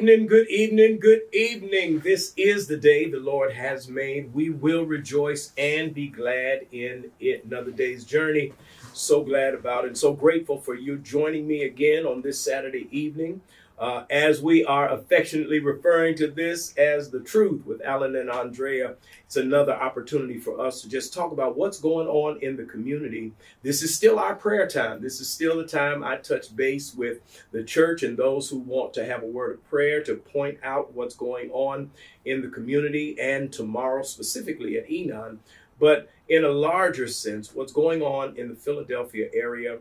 evening, good evening, good evening. This is the day the Lord has made. We will rejoice and be glad in it. Another day's journey. So glad about it. So grateful for you joining me again on this Saturday evening. As we are affectionately referring to this as The Truth with Alyn and Andrea, it's another opportunity for us to just talk about what's going on in the community. This is still our prayer time. This is still the time I touch base with the church and those who want to have a word of prayer to point out what's going on in the community, and tomorrow specifically at Enon. But in a larger sense, what's going on in the Philadelphia area,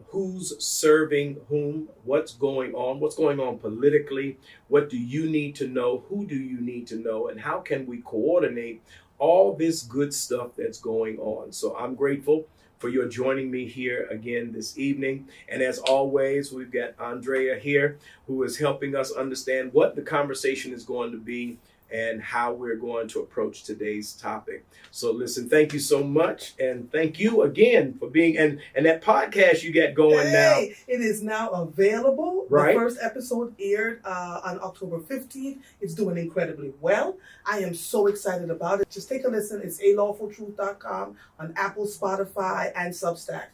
who's serving whom, what's going on politically, what do you need to know, who do you need to know, and how can we coordinate all this good stuff that's going on. So I'm grateful for your joining me here again this evening. And as always, we've got Andrea here who is helping us understand what the conversation is going to be and how we're going to approach today's topic. So listen, thank you so much. And thank you again for being, and that podcast you got going now. It is now available. Right. The first episode aired on October 15th. It's doing incredibly well. I am so excited about it. Just take a listen. It's alawfultruth.com on Apple, Spotify, and Substack.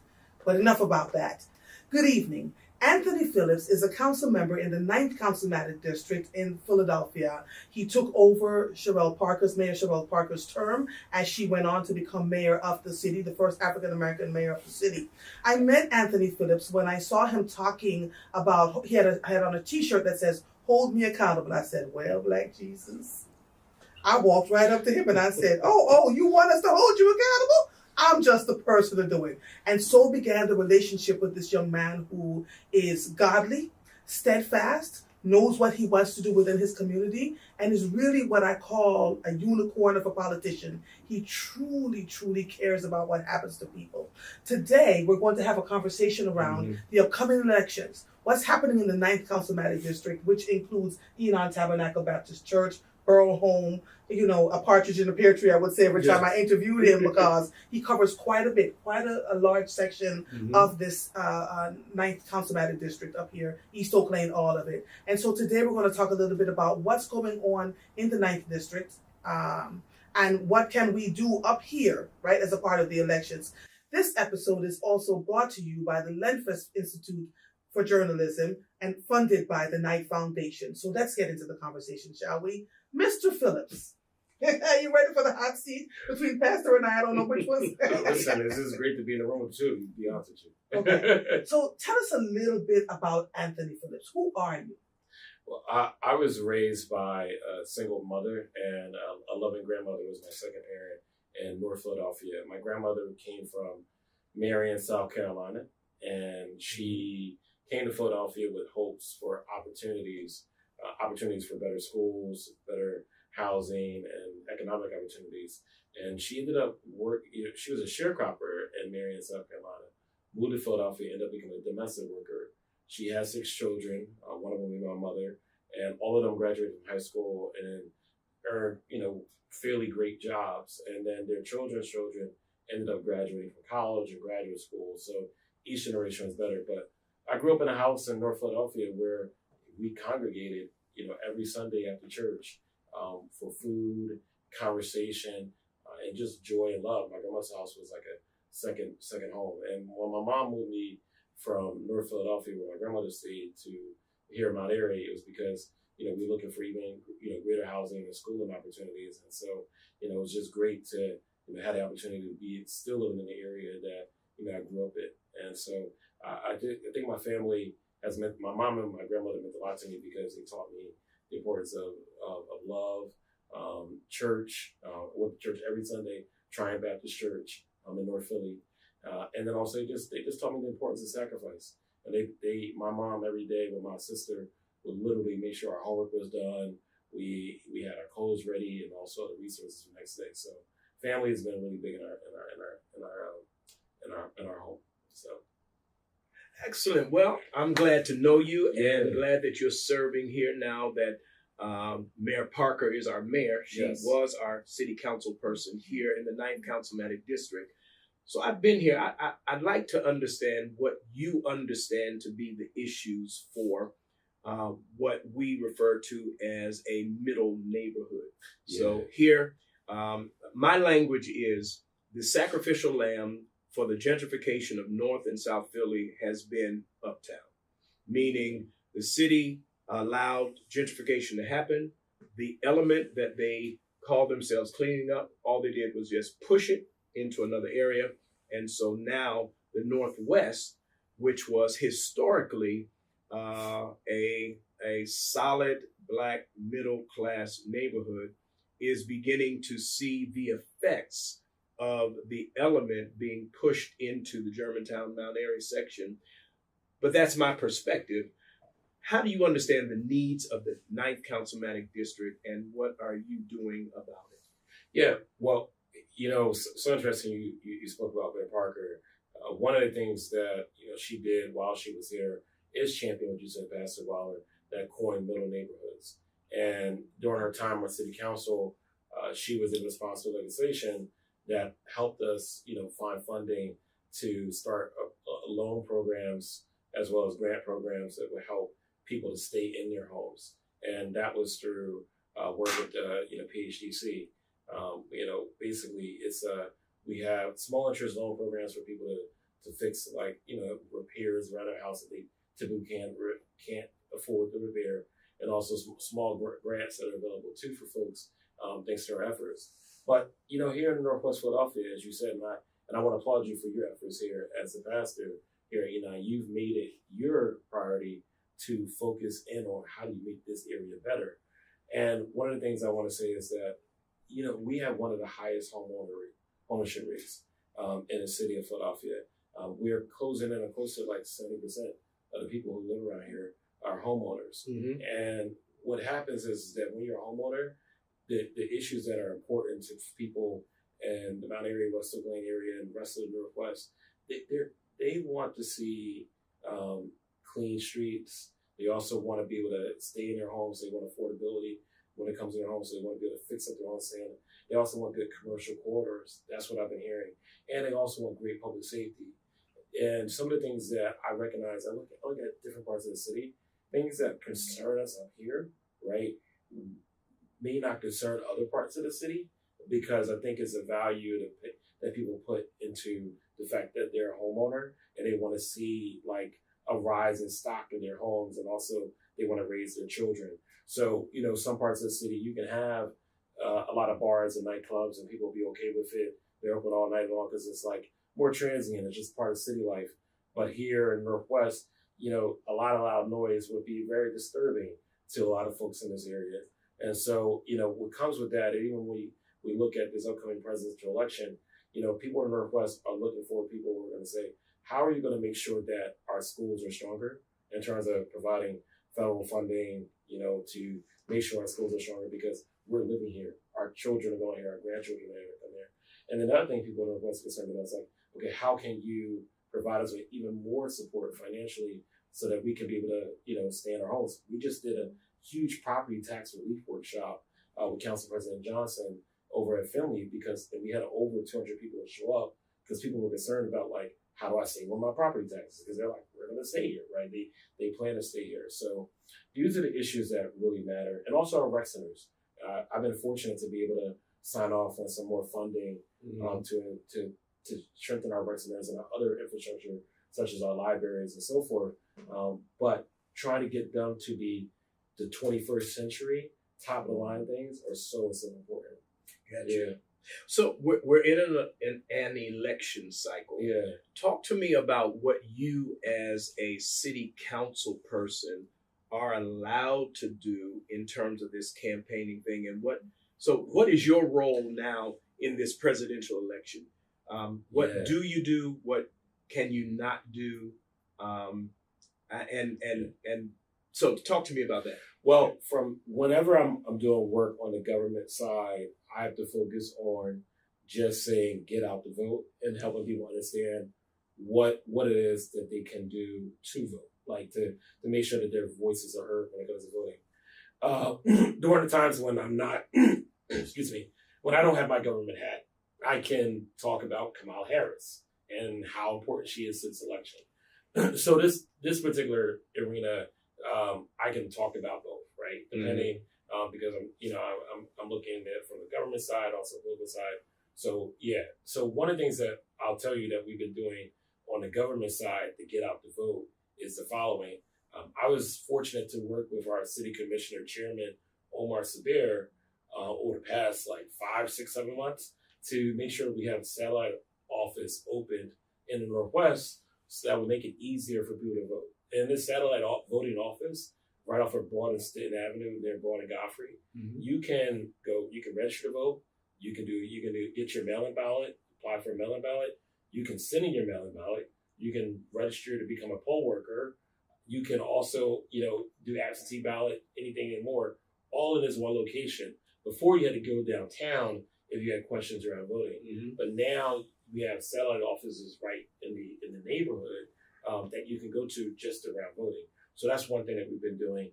But enough about that. Good evening. Anthony Phillips is a council member in the 9th Councilmatic District in Philadelphia. He took over Mayor Sherelle Parker's term as she went on to become mayor of the city, the first African-American mayor of the city. I met Anthony Phillips when I saw him talking about, he had on a t-shirt that says, "Hold me accountable." I said, "Well, Black Jesus." I walked right up to him and I said, oh, you want us to hold you accountable? I'm just the person to do it. And so began the relationship with this young man who is godly, steadfast, knows what he wants to do within his community, and is really what I call a unicorn of a politician. He truly, truly cares about what happens to people. Today, we're going to have a conversation around the upcoming elections, what's happening in the 9th Councilmatic District, which includes Enon Tabernacle Baptist Church, Borough Home, a partridge in a pear tree, I would say every time I interviewed him, because he covers quite a large section of this 9th Councilmatic District up here, East Oak Lane, all of it. And so today we're going to talk a little bit about what's going on in the 9th District and what can we do up here, right, as a part of the elections. This episode is also brought to you by the Lenfest Institute for Journalism and funded by the Knight Foundation. So let's get into the conversation, shall we? Mr. Phillips, are you ready for the hot seat between Pastor and I don't know which one's. Listen, this is great to be in the room with you, to be honest with you. Okay. So tell us a little bit about Anthony Phillips. Who are you? Well, I was raised by a single mother, and a loving grandmother was my second parent in North Philadelphia. My grandmother came from Marion, South Carolina, and she came to Philadelphia with hopes for opportunities for better schools, better housing, and economic opportunities. And she ended up she was a sharecropper in Marion, South Carolina, moved to Philadelphia, ended up becoming a domestic worker. She has 6 children, one of them being my mother, and all of them graduated from high school and earned, fairly great jobs. And then their children's children ended up graduating from college or graduate school. So each generation was better. But I grew up in a house in North Philadelphia where we congregated, every Sunday after church for food, conversation, and just joy and love. My grandma's house was like a second home. And when my mom moved me from North Philadelphia, where my grandmother stayed, to here in Mount Airy, it was because, we were looking for even, greater housing and schooling opportunities. And so, it was just great to have the opportunity to be still living in the area that, I grew up in. And so I think my family has meant, my mom and my grandmother meant a lot to me because they taught me the importance of love, church. Went to church every Sunday, Triumph Baptist Church in North Philly. And then also they just taught me the importance of sacrifice. And my mom every day with my sister would literally make sure our homework was done. We had our clothes ready and also the resources for the next day. So family has been really big in our home. So. Excellent. Well, I'm glad to know you and glad that you're serving here now that Mayor Parker is our mayor. She was our city council person here in the 9th Councilmatic District. So I've been here. I'd like to understand what you understand to be the issues for what we refer to as a middle neighborhood. Yeah. So here, my language is the sacrificial lamb for the gentrification of North and South Philly has been uptown, meaning the city allowed gentrification to happen. The element that they call themselves cleaning up, all they did was just push it into another area. And so now the Northwest, which was historically a solid Black middle class neighborhood, is beginning to see the effects of the element being pushed into the Germantown Mount Airy section. But that's my perspective. How do you understand the needs of the 9th Councilmanic District, and what are you doing about it? Yeah, well, so interesting you spoke about Mayor Parker. One of the things that she did while she was here is champion what you said, Pastor Waller, that coined middle neighborhoods. And during her time on City Council, she was in responsible legislation that helped us, find funding to start loan programs as well as grant programs that would help people to stay in their homes. And that was through work with PHDC. Basically it's we have small interest loan programs for people to fix repairs around their house that they typically can't afford to repair, and also small grants that are available too for folks thanks to our efforts. But here in Northwest Philadelphia, as you said, and I want to applaud you for your efforts here as the pastor here. You've made it your priority to focus in on how do you make this area better. And one of the things I want to say is that we have one of the highest ownership rates in the city of Philadelphia. We're closing in on close to like 70% of the people who live around here are homeowners. Mm-hmm. And what happens is that when you're a homeowner, the issues that are important to people in the Mount Airy, West Oak Lane area, and the rest of the Northwest, they want to see clean streets. They also want to be able to stay in their homes. They want affordability when it comes to their homes. So they want to be able to fix up their own standard. They also want good commercial corridors. That's what I've been hearing. And they also want great public safety. And some of the things that I recognize, I look at different parts of the city, things that concern us up here, right, may not concern other parts of the city, because I think it's a value that people put into the fact that they're a homeowner and they want to see like a rise in stock in their homes, and also they want to raise their children. So, some parts of the city you can have a lot of bars and nightclubs and people will be okay with it. They're open all night long because it's like more transient. It's just part of city life. But here in Northwest, a lot of loud noise would be very disturbing to a lot of folks in this area. And so, what comes with that, even when we look at this upcoming presidential election, people in the Northwest are looking for people who are going to say, how are you going to make sure that our schools are stronger in terms of providing federal funding, to make sure our schools are stronger, because we're living here. Our children are going here, our grandchildren are going to come here. And then the other thing people in the Northwest are concerned about is like, okay, how can you provide us with even more support financially so that we can be able to, stay in our homes? We just did a huge property tax relief workshop with Council President Johnson over at Finley, because we had over 200 people show up because people were concerned about like, how do I save on my property taxes? Because they're like, we're going to stay here, right? They plan to stay here. So these are the issues that really matter. And also our rec centers. I've been fortunate to be able to sign off on some more funding to strengthen our rec centers and our other infrastructure, such as our libraries and so forth. But trying to get them to be the 21st century top of the line things are so important. Gotcha. Yeah. So we're in an election cycle. Yeah. Talk to me about what you as a city council person are allowed to do in terms of this campaigning thing, and what is your role now in this presidential election? What do you do? What can you not do? And so talk to me about that. Well, from whenever I'm doing work on the government side, I have to focus on just saying get out to vote and helping people understand what it is that they can do to vote, like to make sure that their voices are heard when it comes to voting. During the times when I'm not, when I don't have my government hat, I can talk about Kamala Harris and how important she is to this election. So this particular arena I can talk about both, right? Depending, because I'm looking at it from the government side, also political side. So yeah. So one of the things that I'll tell you that we've been doing on the government side to get out the vote is the following. I was fortunate to work with our city commissioner chairman, Omar Sabir, over the past like 5, 6, 7 months to make sure we have a satellite office opened in the Northwest so that would make it easier for people to vote. And this satellite voting office, right off of Broad and Stanton Avenue near Broad and Godfrey, you can register to vote. You can get your mail-in ballot, apply for a mail-in ballot. You can send in your mail-in ballot. You can register to become a poll worker. You can also, do absentee ballot, anything and more, all in this one location. Before you had to go downtown if you had questions around voting, but now we have satellite offices right in the neighborhood that you can go to just around voting. So that's one thing that we've been doing,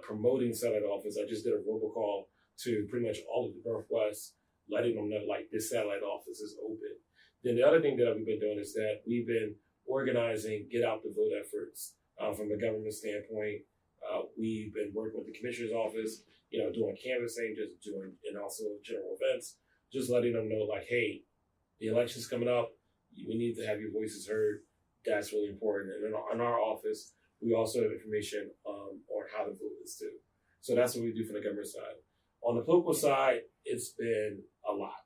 promoting satellite office. I just did a robocall to pretty much all of the Northwest, letting them know like this satellite office is open. Then the other thing that we've been doing is that we've been organizing get out the vote efforts from the government standpoint. We've been working with the commissioner's office, doing canvassing, and also general events, just letting them know like, hey, the election's coming up. We need to have your voices heard. That's really important. And in our office, we also have information on how to vote this too. So that's what we do from the government side. On the political side, it's been a lot.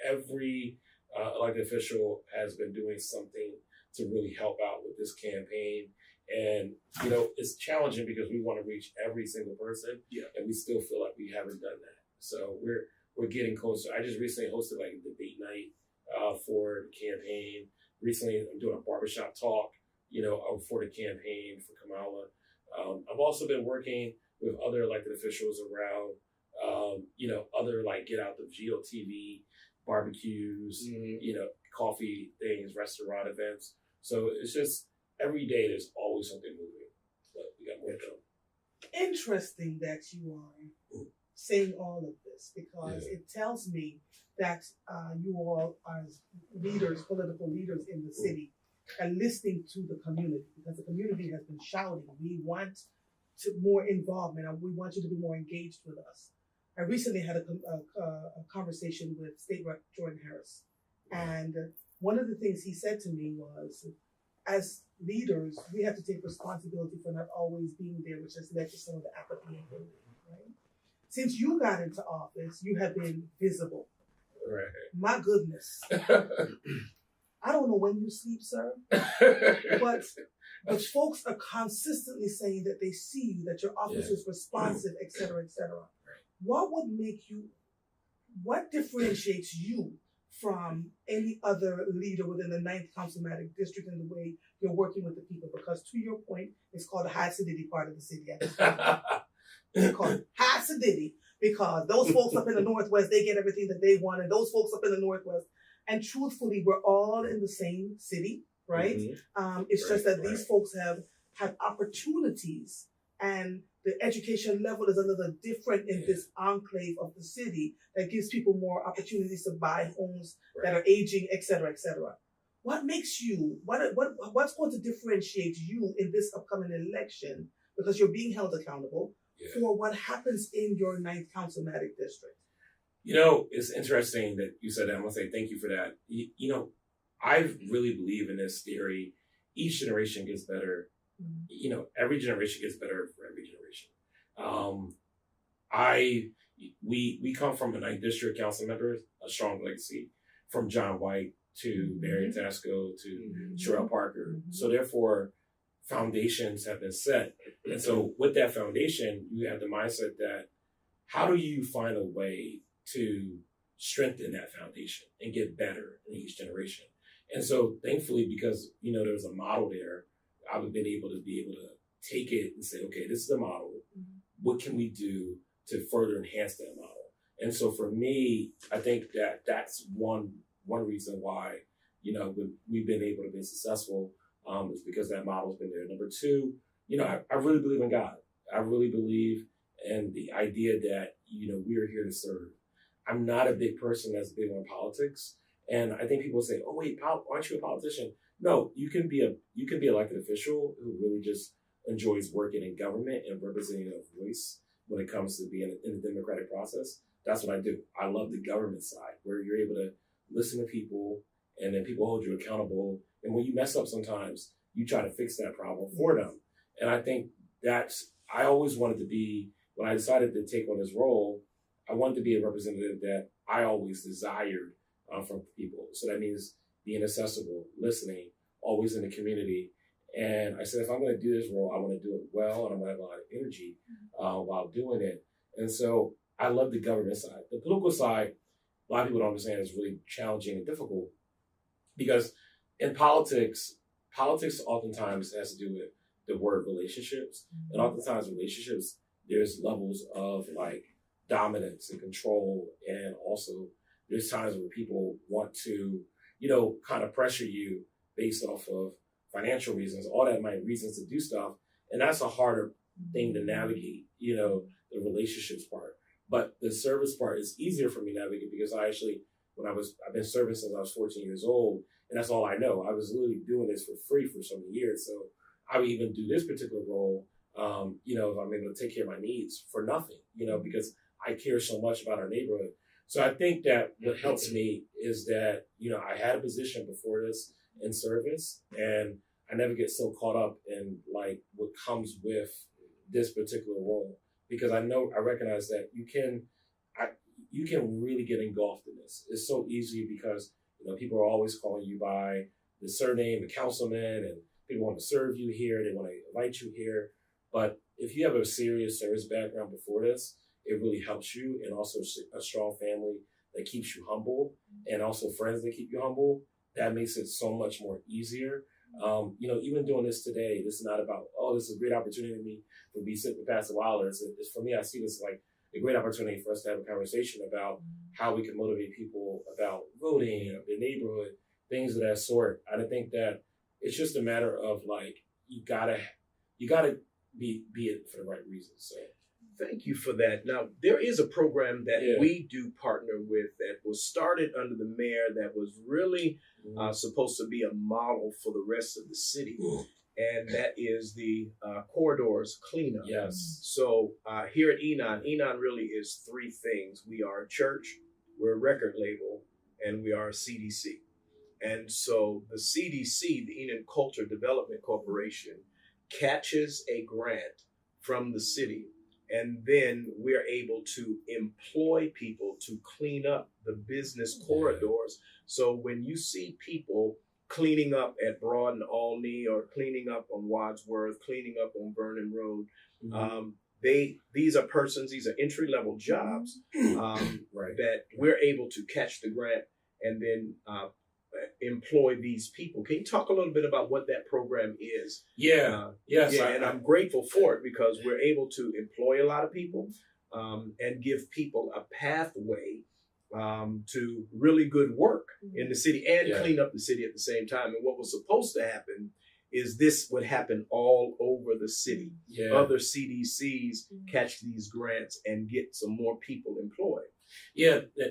Every elected official has been doing something to really help out with this campaign. And, it's challenging because we want to reach every single person, and we still feel like we haven't done that. So we're getting closer. I just recently hosted like a debate night for the campaign. Recently, I'm doing a barbershop talk, for the campaign for Kamala. I've also been working with other elected officials around, other like get out the GOTV barbecues, coffee things, restaurant events. So it's just every day there's always something moving, but we got more to come. Interesting that you are saying all of this because it tells me that you all as leaders, political leaders in the city, are listening to the community because the community has been shouting, we want more involvement and we want you to be more engaged with us. I recently had a conversation with State Rep Jordan Harris, and one of the things he said to me was, as leaders, we have to take responsibility for not always being there, which has led to some of the apathy and bullying, right? Since you got into office, you have been visible. Right. My goodness. I don't know when you sleep, sir, but folks are consistently saying that they see you, that your office is responsive, et cetera, et cetera. What differentiates you from any other leader within the 9th Councilmatic District in the way you're working with the people? Because to your point, it's called the high acidity part of the city. It's called high acidity because those folks up in the Northwest, they get everything that they want, and those folks up in the Northwest. And truthfully, we're all in the same city, right? It's just that these folks have had opportunities, and the education level is a little different in this enclave of the city that gives people more opportunities to buy homes that are aging, et cetera, et cetera. What makes you, what's going to differentiate you in this upcoming election, because you're being held accountable for what happens in your 9th Councilmatic District? It's interesting that you said that. I'm going to say thank you for that. I really believe in this theory. Each generation gets better. Every generation gets better for every generation. We come from a 9th District council members, a strong legacy, from John White to Marion Tasco to Sherelle Parker. So therefore, foundations have been set. And so with that foundation, you have the mindset that how do you find a way to strengthen that foundation and get better in each generation? And so thankfully, because, there's a model there, I've been able to take it and say, okay, this is the model. What can we do to further enhance that model? And so for me, I think that that's one reason why, we've been able to be successful is because that model's been there. Number two, I really believe in God. I really believe in the idea that, we are here to serve. I'm not a big person that's big on politics. And I think people say, oh, wait, aren't you a politician? No, you can be elected official who really just enjoys working in government and representing a voice when it comes to being in the democratic process. That's what I do. I love the government side where you're able to listen to people and then people hold you accountable. And when you mess up sometimes, you try to fix that problem for them. And I think I always wanted to be, when I decided to take on this role, I wanted to be a representative that I always desired from people. So that means being accessible, listening, always in the community. And I said, if I'm going to do this role, I want to do it well, and I'm going to have a lot of energy while doing it. And so I love the government side. The political side, a lot of people don't understand, is really challenging and difficult because in politics oftentimes has to do with the word relationships. And oftentimes relationships, there's levels of like dominance and control. And also there's times where people want to, kind of pressure you based off of financial reasons, all that might reasons to do stuff. And that's a harder thing to navigate, the relationships part. But the service part is easier for me to navigate because I've been serving since I was 14 years old, and that's all I know. I was literally doing this for free for so many years. So I would even do this particular role, if I'm able to take care of my needs for nothing, because I care so much about our neighborhood. So I think that what helps me is that, I had a position before this in service, and I never get so caught up in like what comes with this particular role, because I recognize that you can really get engulfed in this. It's so easy because, people are always calling you by the surname, the councilman, and people want to serve you here. They want to invite you here. But if you have a serious service background before this, it really helps you, and also a strong family that keeps you humble, and also friends that keep you humble. That makes it so much more easier. Even doing this today, this is not about, this is a great opportunity for me to sit with Pastor Wilder. It's for me, I see this like a great opportunity for us to have a conversation about how we can motivate people about voting, their neighborhood, things of that sort. I think that it's just a matter of like, you gotta be it for the right reasons. So. Thank you for that. Now, there is a program that we do partner with that was started under the mayor that was really supposed to be a model for the rest of the city. And that is the corridors cleanup. Yes. So here at Enon really is three things. We are a church, we're a record label, and we are a CDC. And so the CDC, the Enon Culture Development Corporation, catches a grant from the city, and then we're able to employ people to clean up the business corridors. So when you see people cleaning up at Broad and Olney, or cleaning up on Wadsworth, cleaning up on Vernon Road, these are entry-level jobs that we're able to catch the grant and then employ these people. Can you talk a little bit about what that program is? Yes. And I'm grateful for it because we're able to employ a lot of people and give people a pathway to really good work in the city and clean up the city at the same time. And what was supposed to happen is this would happen all over the city. Other CDCs catch these grants and get some more people employed.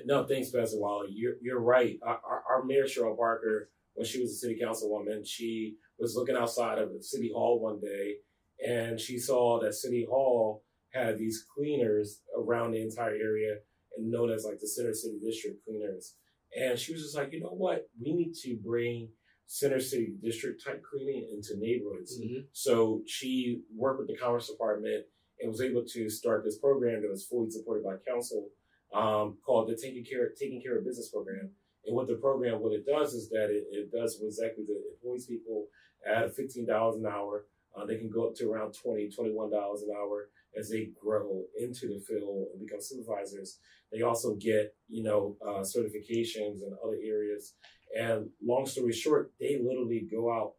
No, thanks, Pastor Wilder. You're right. Our Mayor Cheryl Parker, when she was a city councilwoman, she was looking outside of the city hall one day, and she saw that City Hall had these cleaners around the entire area, and known as like the Center City District cleaners. And she was just like, you know what? We need to bring Center City District type cleaning into neighborhoods. So she worked with the Commerce Department and was able to start this program that was fully supported by council, called the Taking Care of Business program. And what it does is that it does exactly that. It employs people at $15 an hour. They can go up to around $20, $21 an hour as they grow into the field and become supervisors. They also get, certifications in other areas. And long story short, they literally go out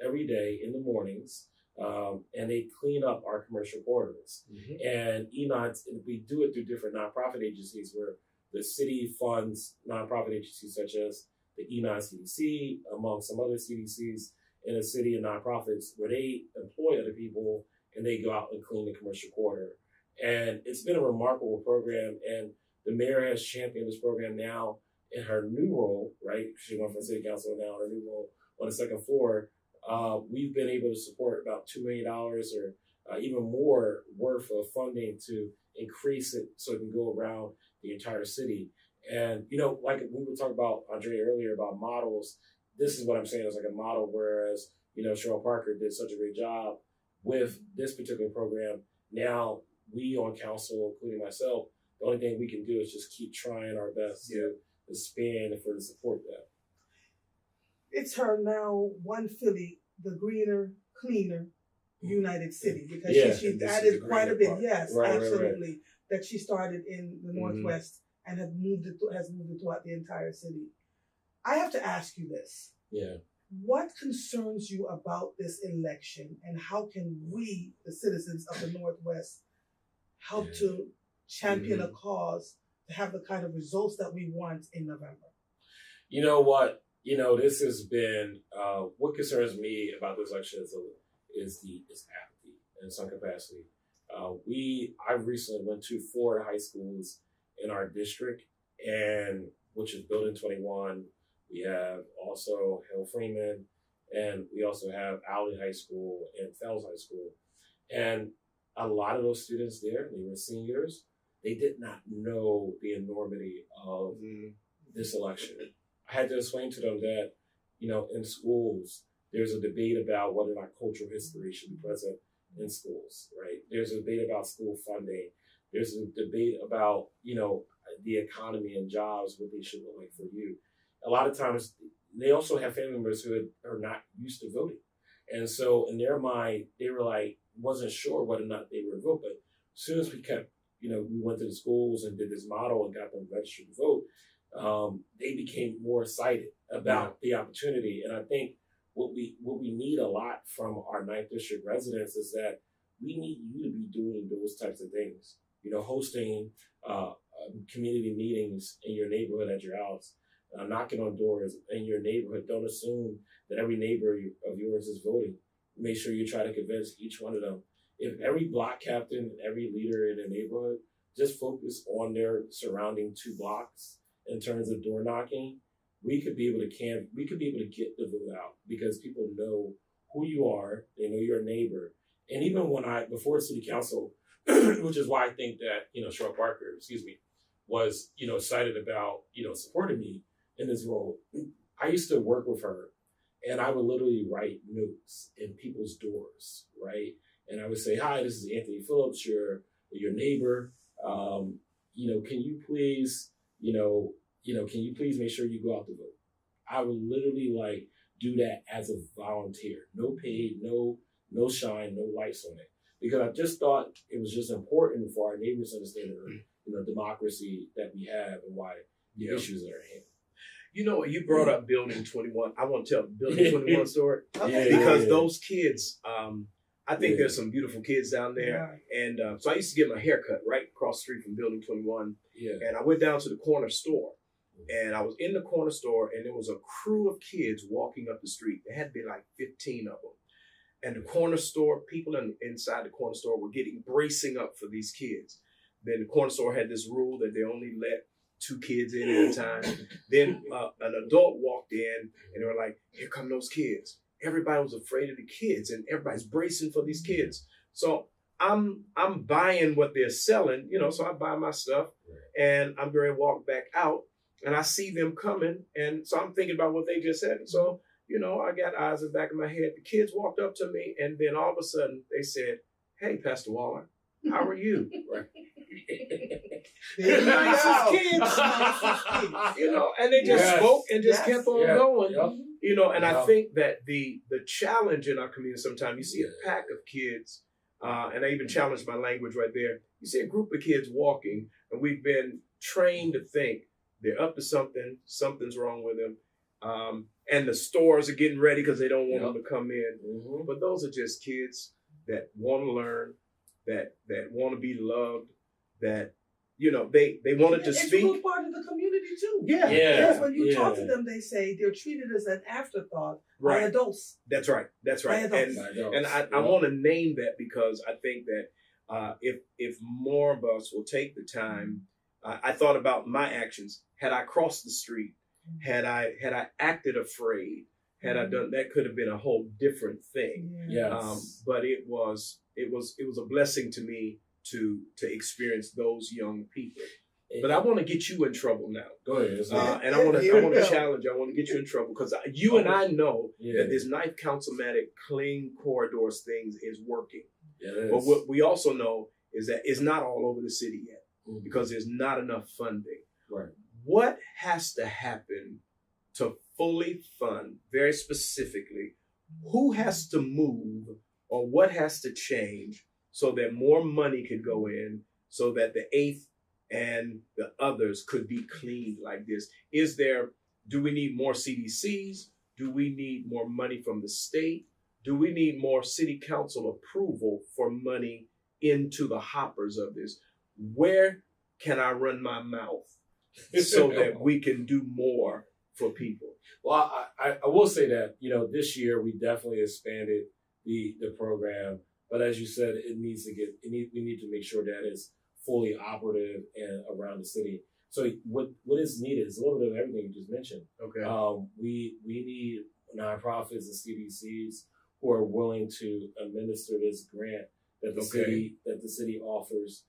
every day in the mornings and they clean up our commercial corridors. And Enon, we do it through different nonprofit agencies where the city funds nonprofit agencies such as the Enon CDC, among some other CDCs in the city and nonprofits, where they employ other people and they go out and clean the commercial corridor. And it's been a remarkable program. And the mayor has championed this program now in her new role, right? She went from city council now in her new role on the second floor. we've been able to support about $2 million or even more worth of funding to increase it so it can go around the entire city. And, like we were talking about, Andrea, earlier about models, this is what I'm saying is like a model, whereas, Cheryl Parker did such a great job with this particular program. Now, we on council, including myself, the only thing we can do is just keep trying our best to expand and further support that. It's her now, one Philly, the greener, cleaner United City, because she added quite a bit. Part. Yes, right, absolutely. Right. That she started in the Northwest and has moved it throughout the entire city. I have to ask you this. Yeah. What concerns you about this election, and how can we, the citizens of the Northwest, help to champion a cause to have the kind of results that we want in November? You know what? This has been, what concerns me about this election is apathy in some capacity. I recently went to 4 high schools in our district, and which is Building 21. We have also Hill Freeman, and we also have Alyn High School and Fells High School. And a lot of those students there, they were seniors, they did not know the enormity of this election. I had to explain to them that, in schools, there's a debate about whether or not cultural history should be present in schools, right? There's a debate about school funding. There's a debate about, the economy and jobs, what they should look like for you. A lot of times, they also have family members who are not used to voting. And so in their mind, they were like, wasn't sure whether or not they would vote. But as soon as we kept, we went to the schools and did this model and got them registered to vote, they became more excited about the opportunity. And I think what we need a lot from our 9th District residents is that we need you to be doing those types of things. Hosting community meetings in your neighborhood at your house, knocking on doors in your neighborhood. Don't assume that every neighbor of yours is voting. Make sure you try to convince each one of them. If every block captain and every leader in a neighborhood just focus on their surrounding 2 blocks in terms of door knocking, we could be able to get the vote out, because people know who you are, they know you're a neighbor. And even before city council, which is why I think that, Cheryl Parker, was, excited about, supporting me in this role. I used to work with her, and I would literally write notes in people's doors, right? And I would say, "Hi, this is Anthony Phillips, your neighbor. Can you please, can you please make sure you go out to vote?" I would literally do that as a volunteer, no paid, no shine, no lights on it, because I just thought it was just important for our neighbors to understand the democracy that we have and why the issues that are at hand. You brought up Building 21. I want to tell the Building 21 story because those kids, I think there's some beautiful kids down there. Yeah. And so I used to get my hair cut right across the street from Building 21. Yeah. And I went down to the corner store, and I was in the corner store, and there was a crew of kids walking up the street. There had to be like 15 of them. And the corner store, people inside the corner store were bracing up for these kids. Then the corner store had this rule that they only let 2 kids in at a time. Then an adult walked in, and they were like, "Here come those kids." Everybody was afraid of the kids, and everybody's bracing for these kids. So I'm buying what they're selling, so I buy my stuff, and I'm going to walk back out, and I see them coming, and so I'm thinking about what they just said. So, I got eyes in the back of my head. The kids walked up to me, and then all of a sudden they said, "Hey, Pastor Waller, how are you?" Right. The nicest kids, and they just spoke and just kept on going. Yep. And I think that the challenge in our community, sometimes you see a pack of kids, and I even challenged my language right there. You see a group of kids walking, and we've been trained to think they're up to something, something's wrong with them. And the stores are getting ready because they don't want them to come in. Mm-hmm. But those are just kids that want to learn, that want to be loved, that, they wanted to speak. It's a part of the community too. Yeah. Because when you talk to them, they say they're treated as an afterthought by adults. That's right. And I want to name that, because I think that if more of us will take the time, I thought about my actions. Had I crossed the street, had I acted afraid, Had I done that, could have been a whole different thing. Yes. But it was a blessing to me to experience those young people. But I want to get you in trouble now. Go ahead. And I want to challenge you. I want to get you in trouble because you and I know that this Ninth Councilmatic Clean Corridors things is working. Yeah, but what we also know is that it's not all over the city yet because there's not enough funding. Right. What has to happen to fully fund, very specifically, who has to move or what has to change so that more money could go in so that the 8th and the others could be cleaned like this? Do we need more CDCs? Do we need more money from the state? Do we need more city council approval for money into the hoppers of this? Where can I run my mouth so that we can do more for people? Well, I will say that, this year we definitely expanded the program, but as you said, we need to make sure that it's fully operative and around the city. So what is needed is a little bit of everything you just mentioned. Okay. We need nonprofits and CDCs who are willing to administer this grant that the city offers.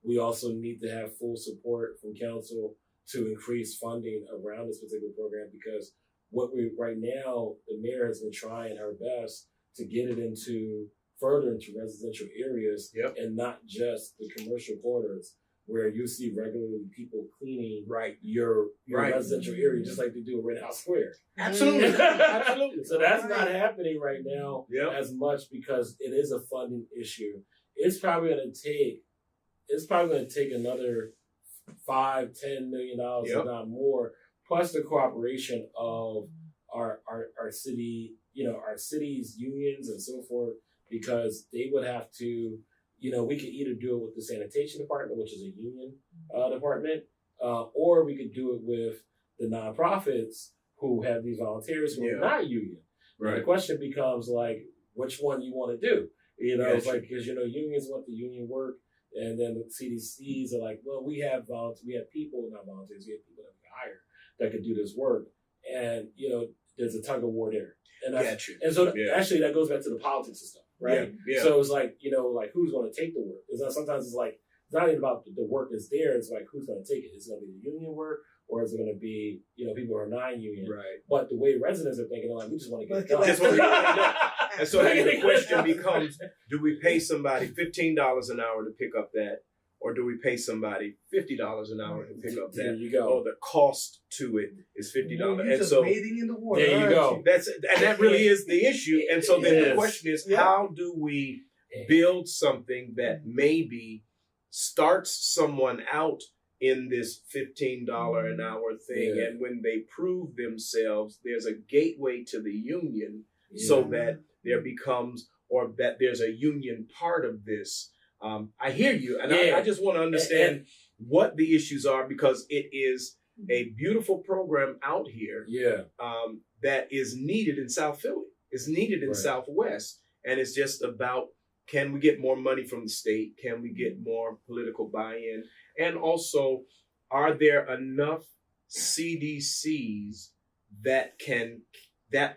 We also need to have full support from council to increase funding around this particular program, because right now, the mayor has been trying her best to get it further into residential areas and not just the commercial corridors where you see regularly people cleaning your residential area just like they do in Red House Square. Absolutely. Absolutely. So that's not happening right now as much because it is a funding issue. It's probably going to take another $5-10 million, if not more, plus the cooperation of our city, our city's unions and so forth, because they would have to, we could either do it with the sanitation department, which is a union department, or we could do it with the nonprofits who have these volunteers who are not union. Right. And the question becomes like, which one you want to do? It's like, because, unions want the union work, and then the CDCs are like, well, we have people, not volunteers, we have people that we hire that could do this work. And, there's a tug of war there. And actually that goes back to the politics and stuff, right? Yeah. So it's like, who's going to take the work? Sometimes it's like, it's not even about the work that's there. It's like, who's going to take it? Is it going to be the union work, or is it going to be, people who are non-union? Right. But the way residents are thinking, they're like, we just want to get it done. And so then the question becomes, do we pay somebody $15 an hour to pick up that? Or do we pay somebody $50 an hour to pick up that? There you go. Oh, the cost to it is $50. You're just wading in the water. There you go. That really is the issue. And so then the question is, how do we build something that maybe starts someone out in this $15 an hour thing, and when they prove themselves, there's a gateway to the union so that there becomes, or that there's a union part of this. I hear you, and I just want to understand what the issues are, because it is a beautiful program out here that is needed in South Philly. It's needed in Southwest, and it's just about, can we get more money from the state? Can we get more political buy-in? And also, are there enough CDCs that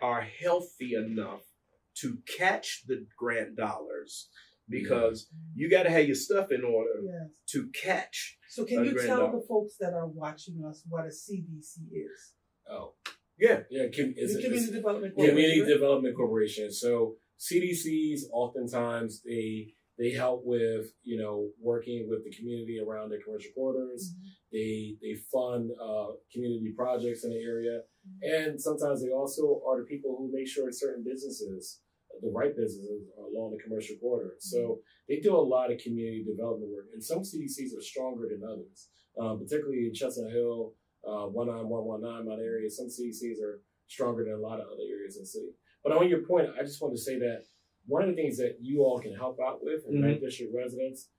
are healthy enough to catch the grant dollars? Because you got to have your stuff in order to catch. So can you tell the folks that are watching us what a CDC is? Oh, yeah. Community Development Corporation. Community Development Corporation. So CDCs, oftentimes they help with, working with the community around their commercial corridors. Mm-hmm. They fund community projects in the area. Mm-hmm. And sometimes they also are the people who make sure certain businesses, the right businesses, are along the commercial corridor. So they do a lot of community development work, and some CDCs are stronger than others, particularly in Chestnut Hill, 19119, my area. Some CDCs are stronger than a lot of other areas in the city. But on your point, I just want to say that one of the things that you all can help out with, and Ninth District residents,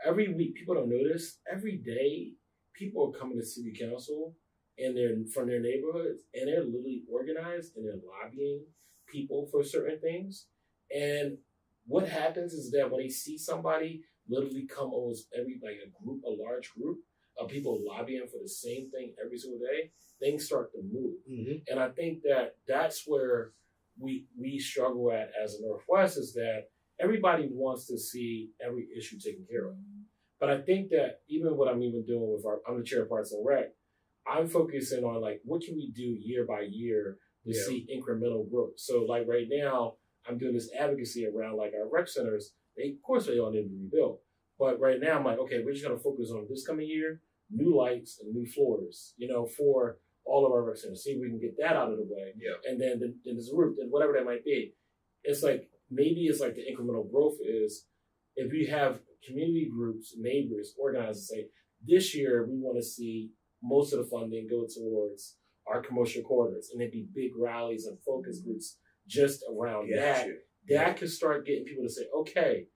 every week, people don't notice, every day, people are coming to city council and they're from their neighborhoods, and they're literally organized and they're lobbying people for certain things. And what happens is that when they see somebody literally come almost a large group of people lobbying for the same thing every single day, things start to move. Mm-hmm. And I think that that's where we struggle at as a Northwest, is that everybody wants to see every issue taken care of. But I think that even what I'm even doing with I'm the chair of Parks and Rec, I'm focusing on like, what can we do year by year to see incremental growth? So like right now, I'm doing this advocacy around like our rec centers. Of course they all need to be rebuilt. But right now I'm like, okay, we're just going to focus on this coming year, new lights and new floors, for all of our rec centers. See if we can get that out of the way. Yeah. And then there's a roof and whatever that might be. It's like, maybe it's like the incremental growth is if we have community groups, neighbors, organizers say, this year we want to see most of the funding go towards our commercial corridors, and there'd be big rallies and focus groups just around that. That could start getting people to say, okay,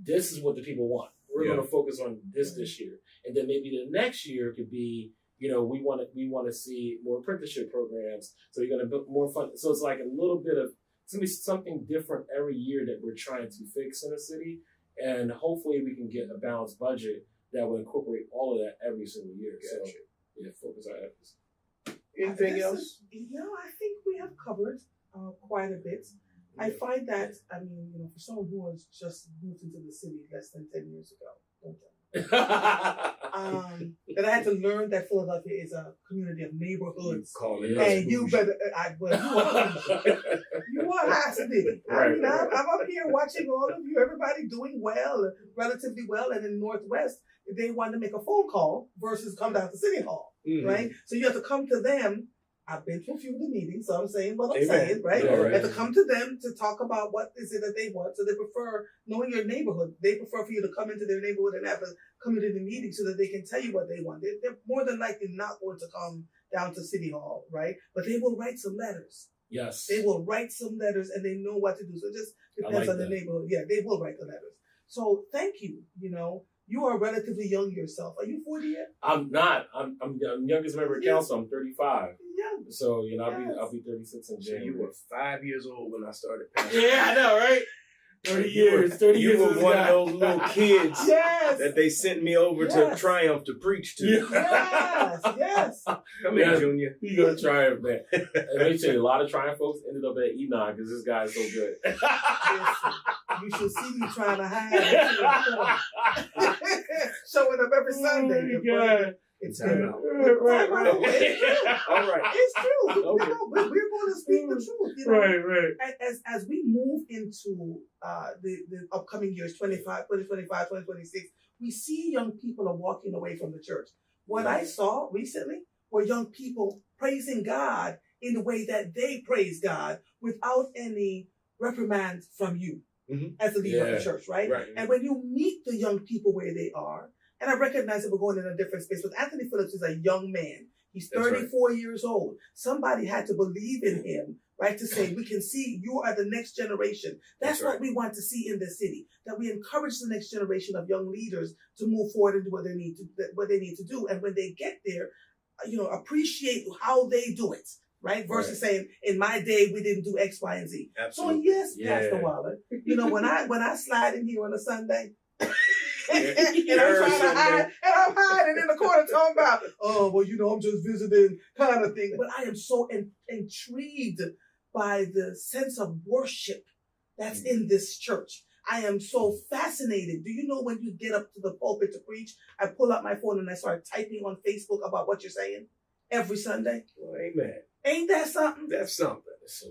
this is what the people want. We're going to focus on this year. And then maybe the next year could be, we want to see more apprenticeship programs. So you're going to build more fun. So it's like a little bit of, it's going to be something different every year that we're trying to fix in the city. And hopefully we can get a balanced budget that will incorporate all of that every single year. Gotcha. So focus our efforts. Anything else? I think we have covered quite a bit. I find that, for someone who has just moved into the city less than 10 years ago, don't tell me. That I had to learn that Philadelphia is a community of neighborhoods. And you better, you are fascinating. Right, I'm up here watching all of you, everybody doing well, relatively well, and in Northwest, they want to make a phone call versus come down to City Hall, right? So you have to come to them. I've been to a few of the meetings, so I'm saying what I'm saying, right? Yeah, right. You have to come to them to talk about what is it that they want. So they prefer, knowing your neighborhood, they prefer for you to come into their neighborhood and have a community meeting so that they can tell you what they want. They're more than likely not going to come down to City Hall, right? But they will write some letters. Yes. They will write some letters and they know what to do. So it just depends on the neighborhood. Yeah, they will write the letters. So thank you, You are relatively young yourself. Are you 40 yet? I'm not. I'm youngest member of council. I'm 35. Yeah. So I'll be 36 in January. So you were 5 years old when I started passing. Yeah, I know, right? 30 years. 30 years. You were one of those little kids Yes. that they sent me over to Triumph to preach to. Yes. Come here, Junior. You go to Triumph, man. And let me tell you, a lot of Triumph folks ended up at Enon because this guy is so good. Listen, you should see me trying to hide. Showing up every Sunday. Oh, God. It's Time good. out. Right. All right. It's true. Okay. We're going to speak the truth. Right. As we move into the upcoming years, 2025, 2026, we see young people are walking away from the church. What I saw recently were young people praising God in the way that they praise God without any reprimand from you as the leader of the church, right? And when you meet the young people where they are, and I recognize that we're going in a different space, but Anthony Phillips is a young man. He's 34 years old. Somebody had to believe in him, right? To say, we can see you are the next generation. That's what we want to see in the city, that we encourage the next generation of young leaders to move forward and do what they need to do. And when they get there, appreciate how they do it, right? Versus saying, in my day, we didn't do X, Y, and Z. Absolutely. So yes, Pastor Waller, when I slide in here on a Sunday, and I'm hiding in the corner talking about, I'm just visiting kind of thing. But I am so intrigued by the sense of worship that's in this church. I am so fascinated. Do you know when you get up to the pulpit to preach, I pull out my phone and I start typing on Facebook about what you're saying every Sunday? Well, amen. Ain't that something? That's something.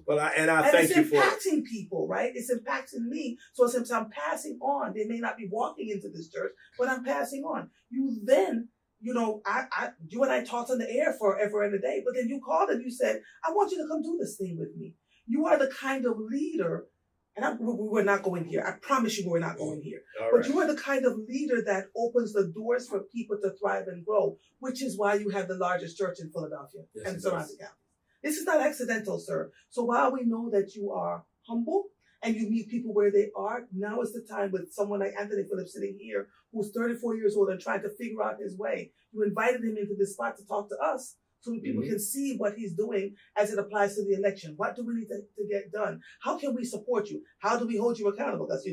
Well, I thank you for it. It's impacting people, right? It's impacting me. So since I'm passing on, they may not be walking into this church, but I'm passing on. You then, you and I talked on the air forever and a day, but then you called and you said, I want you to come do this thing with me. You are the kind of leader, and we're not going here. I promise you we're not going here. But you are the kind of leader that opens the doors for people to thrive and grow, which is why you have the largest church in Philadelphia and surrounding counties. This is not accidental, sir. So while we know that you are humble and you meet people where they are, now is the time with someone like Anthony Phillips sitting here, who's 34 years old and trying to figure out his way. You invited him into this spot to talk to us so that people can see what he's doing as it applies to the election. What do we need to get done? How can we support you? How do we hold you accountable? Because,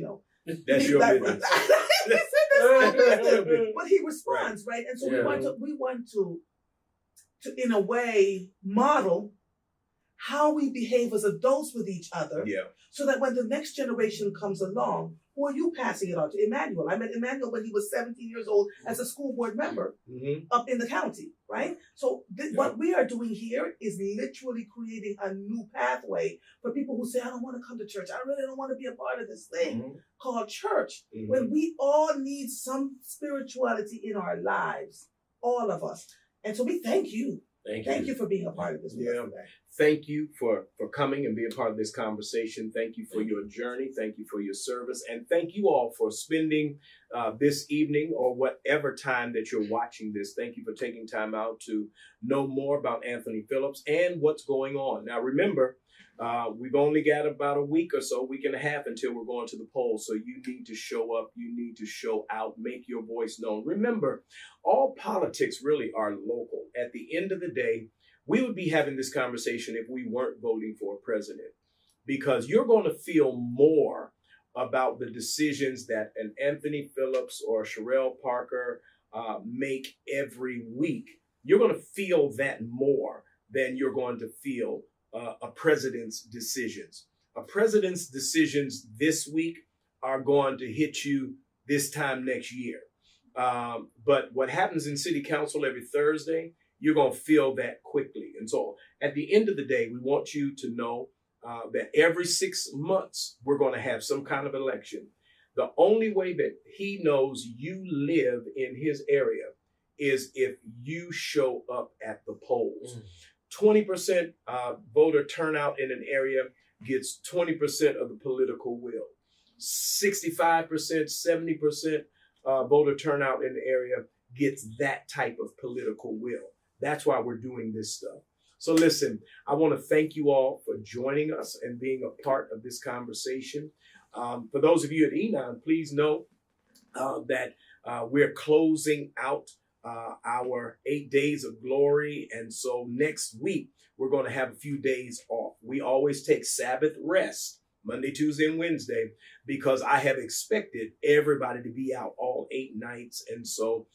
That's your business. But he responds, right? And so we want to in a way model how we behave as adults with each other, so that when the next generation comes along, who are you passing it on to? Emmanuel. I met Emmanuel when he was 17 years old as a school board member up in the county, right? So what we are doing here is literally creating a new pathway for people who say, I don't want to come to church. I really don't want to be a part of this thing called church. When we all need some spirituality in our lives, all of us. And so we thank you. Thank you for being a part of this. Thank you for coming and being part of this conversation. Thank you for your journey. Thank you for your service. And thank you all for spending this evening or whatever time that you're watching this. Thank you for taking time out to know more about Anthony Phillips and what's going on. Now, remember, we've only got about a week or so, week and a half until we're going to the polls. So you need to show up. You need to show out. Make your voice known. Remember, all politics really are local. At the end of the day, we would be having this conversation if we weren't voting for a president, because you're going to feel more about the decisions that an Anthony Phillips or Sherelle Parker make every week. You're going to feel that more than you're going to feel a president's decisions. A president's decisions this week are going to hit you this time next year. But what happens in city council every Thursday, you're going to feel that quickly. And so at the end of the day, we want you to know that every 6 months, we're going to have some kind of election. The only way that he knows you live in his area is if you show up at the polls. 20% voter turnout in an area gets 20% of the political will. 65%, 70% voter turnout in the area gets that type of political will. That's why we're doing this stuff. So listen, I want to thank you all for joining us and being a part of this conversation. For those of you at Enon, please know that we're closing out our 8 days of glory. And so next week, we're going to have a few days off. We always take Sabbath rest, Monday, Tuesday, and Wednesday, because I have expected everybody to be out all 8 nights. And so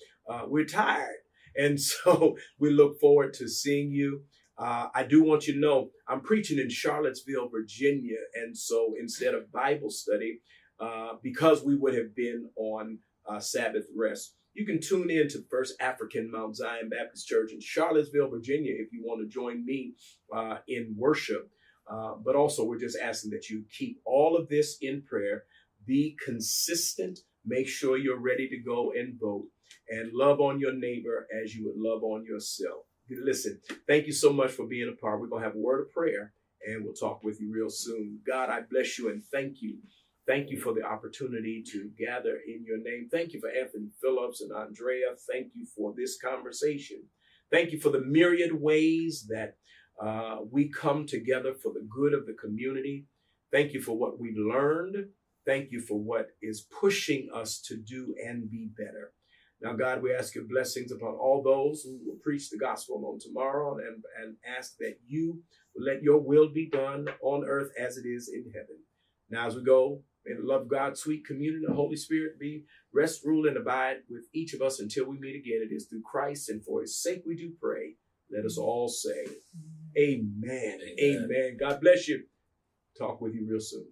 we're tired. And so we look forward to seeing you. I do want you to know I'm preaching in Charlottesville, Virginia. And so instead of Bible study, because we would have been on Sabbath rest, you can tune in to First African Mount Zion Baptist Church in Charlottesville, Virginia, if you want to join me in worship. But also, we're just asking that you keep all of this in prayer, be consistent, make sure you're ready to go and vote, and love on your neighbor as you would love on yourself. Listen, thank you so much for being a part. We're going to have a word of prayer, and we'll talk with you real soon. God, I bless you and thank you. Thank you for the opportunity to gather in your name. Thank you for Anthony Phillips and Andrea. Thank you for this conversation. Thank you for the myriad ways that we come together for the good of the community. Thank you for what we learned. Thank you for what is pushing us to do and be better. Now, God, we ask your blessings upon all those who will preach the gospel on tomorrow and ask that you will let your will be done on earth as it is in heaven. Now, as we go, may the love of God, sweet communion, and the Holy Spirit be rest, rule, and abide with each of us until we meet again. It is through Christ, and for his sake we do pray. Let us all say, amen. Amen. God bless you. Talk with you real soon.